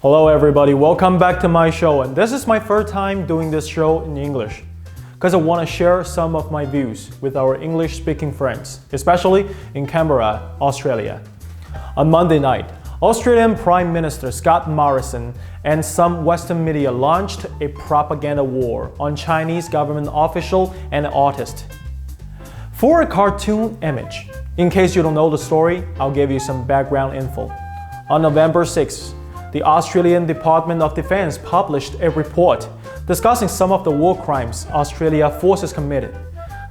Hello everybody, welcome back to my show, and this is my first time doing this show in English because I want to share some of my views with our English-speaking friends, especially in Canberra, Australia. On Monday night, Australian Prime Minister Scott Morrison and some Western media launched a propaganda war on Chinese government official and artist for a cartoon image. In case you don't know the story, I'll give you some background info. On November 6th, the Australian Department of Defense published a report discussing some of the war crimes Australia forces committed.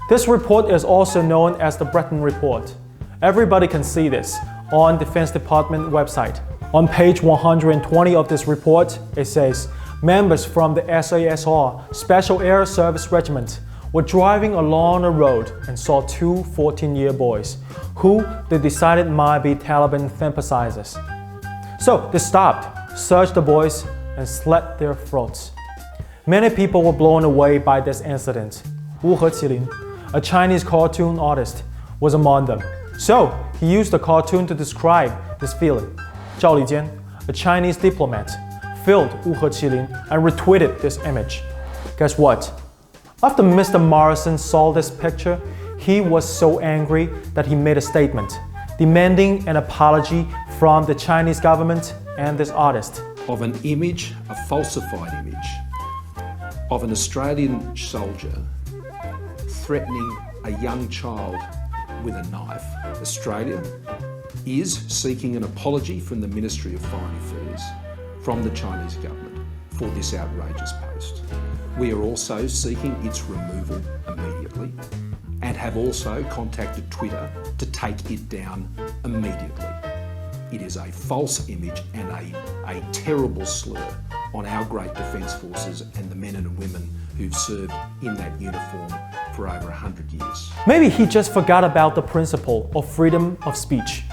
This report is also known as the Brereton report. Everybody can see this on Defense Department website. On page 120 of this report, it says, members from the SASR, Special Air Service Regiment, were driving along a road and saw two 14-year boys who they decided might be Taliban sympathizers. So they stopped, searched the boys, and slit their throats. Many people were blown away by this incident. Wu Heqilin, a Chinese cartoon artist, was among them. So he used the cartoon to describe this feeling. Zhao Lijian, a Chinese diplomat, filmed Wu Heqilin and retweeted this image. Guess what? After Mr. Morrison saw this picture, he was so angry that he made a statement demanding an apology from the Chinese government and this artist. Of an image, a falsified image, of an Australian soldier threatening a young child with a knife. Australia is seeking an apology from the Ministry of Foreign Affairs, from the Chinese government, for this outrageous post. We are also seeking its removal immediately and have also contacted Twitter to take it down immediately. It is a false image and a terrible slur on our great defence forces and the men and women who've served in that uniform for over 100 years. Maybe he just forgot about the principle of freedom of speech.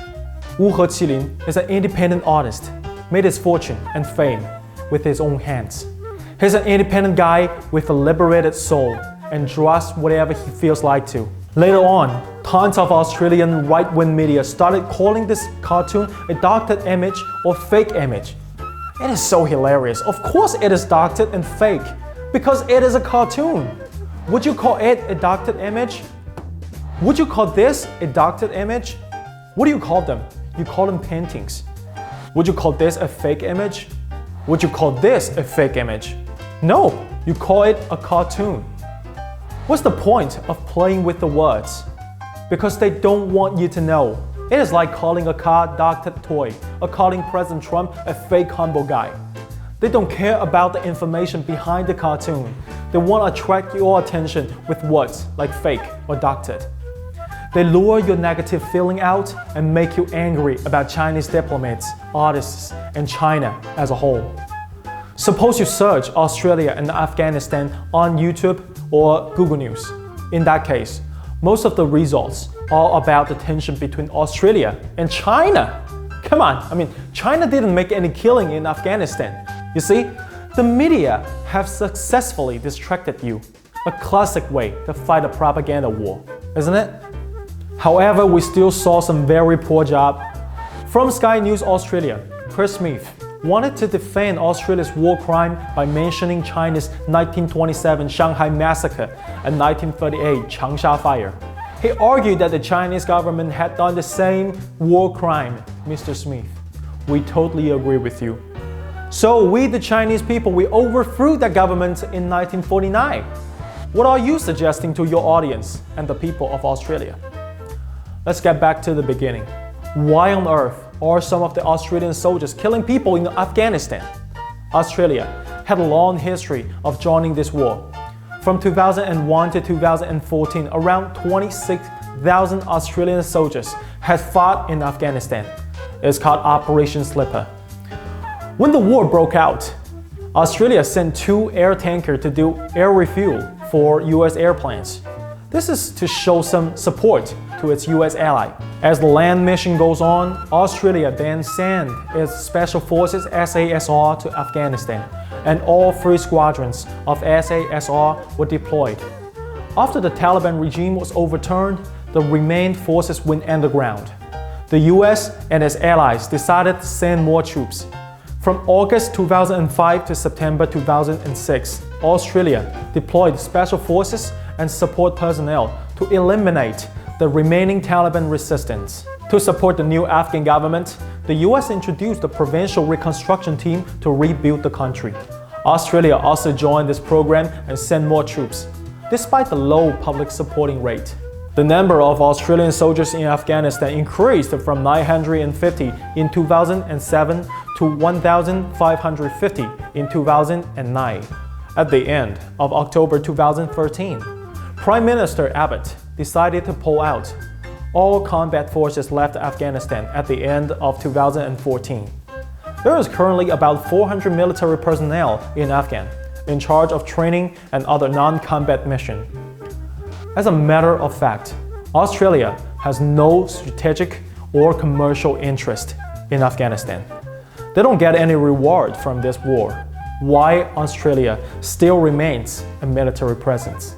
Wu Heqilin is an independent artist, made his fortune and fame with his own hands. He's an independent guy with a liberated soul and draws whatever he feels like to. Later on, tons of Australian right-wing media started calling this cartoon a doctored image or fake image. It is so hilarious. Of course it is doctored and fake, because it is a cartoon. Would you call it a doctored image? Would you call this a doctored image? What do you call them? You call them paintings. Would you call this a fake image? Would you call this a fake image? No, you call it a cartoon. What's the point of playing with the words? Because they don't want you to know. It is like calling a car a doctored toy or calling President Trump a fake humble guy. They don't care about the information behind the cartoon. They want to attract your attention with words like fake or doctored. They lure your negative feeling out and make you angry about Chinese diplomats, artists, and China as a whole. Suppose you search Australia and Afghanistan on YouTube or Google News. In that case, most of the results are about the tension between Australia and China. Come on, China didn't make any killing in Afghanistan. You see, the media have successfully distracted you. A classic way to fight a propaganda war, isn't it? However, we still saw some very poor job. From Sky News Australia, Chris Smith wanted to defend Australia's war crime by mentioning China's 1927 Shanghai Massacre and 1938 Changsha Fire. He argued that the Chinese government had done the same war crime. Mr. Smith, we totally agree with you. So we, the Chinese people, we overthrew that government in 1949. What are you suggesting to your audience and the people of Australia? Let's get back to the beginning. Why on earth are some of the Australian soldiers killing people in Afghanistan? Australia had a long history of joining this war. From 2001 to 2014, around 26,000 Australian soldiers had fought in Afghanistan. It's called Operation Slipper. When the war broke out, Australia sent 2 air tankers to do air refuel for US airplanes. This is to show some support to its US ally. As the land mission goes on, Australia then sent its Special Forces SASR to Afghanistan, and all 3 squadrons of SASR were deployed. After the Taliban regime was overturned, the remaining forces went underground. The US and its allies decided to send more troops. From August 2005 to September 2006, Australia deployed special forces and support personnel to eliminate the remaining Taliban resistance. To support the new Afghan government, the US introduced the Provincial Reconstruction Team to rebuild the country. Australia also joined this program and sent more troops, despite the low public supporting rate. The number of Australian soldiers in Afghanistan increased from 950 in 2007 to 1,550 in 2009. At the end of October 2013, Prime Minister Abbott decided to pull out. All combat forces left Afghanistan at the end of 2014. There is currently about 400 military personnel in Afghan, in charge of training and other non-combat missions. As a matter of fact, Australia has no strategic or commercial interest in Afghanistan. They don't get any reward from this war. Why Australia still remains a military presence?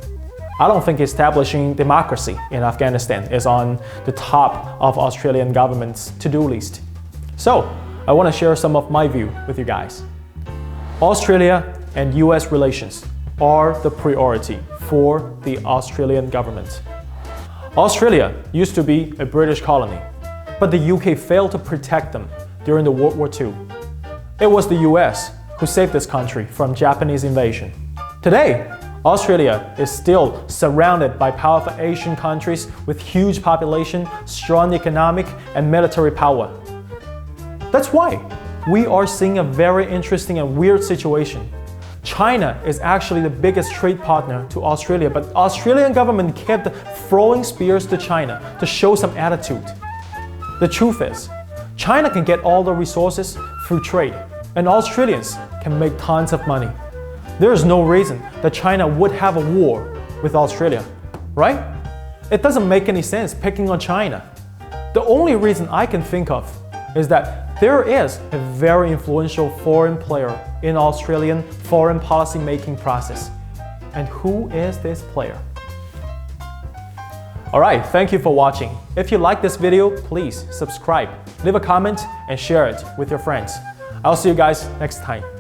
I don't think establishing democracy in Afghanistan is on the top of Australian government's to-do list. So, I want to share some of my view with you guys. Australia and US relations are the priority for the Australian government. Australia used to be a British colony, but the UK failed to protect them during the World War II. It was the US who saved this country from Japanese invasion. Today, Australia is still surrounded by powerful Asian countries with huge population, strong economic and military power. That's why we are seeing a very interesting and weird situation. China is actually the biggest trade partner to Australia, but Australian government kept throwing spears to China to show some attitude. The truth is, China can get all the resources through trade, and Australians can make tons of money. There is no reason that China would have a war with Australia, right? It doesn't make any sense picking on China. The only reason I can think of is that there is a very influential foreign player in Australian foreign policy making process. And who is this player? Alright, thank you for watching. If you like this video, please subscribe, leave a comment and share it with your friends. I'll see you guys next time.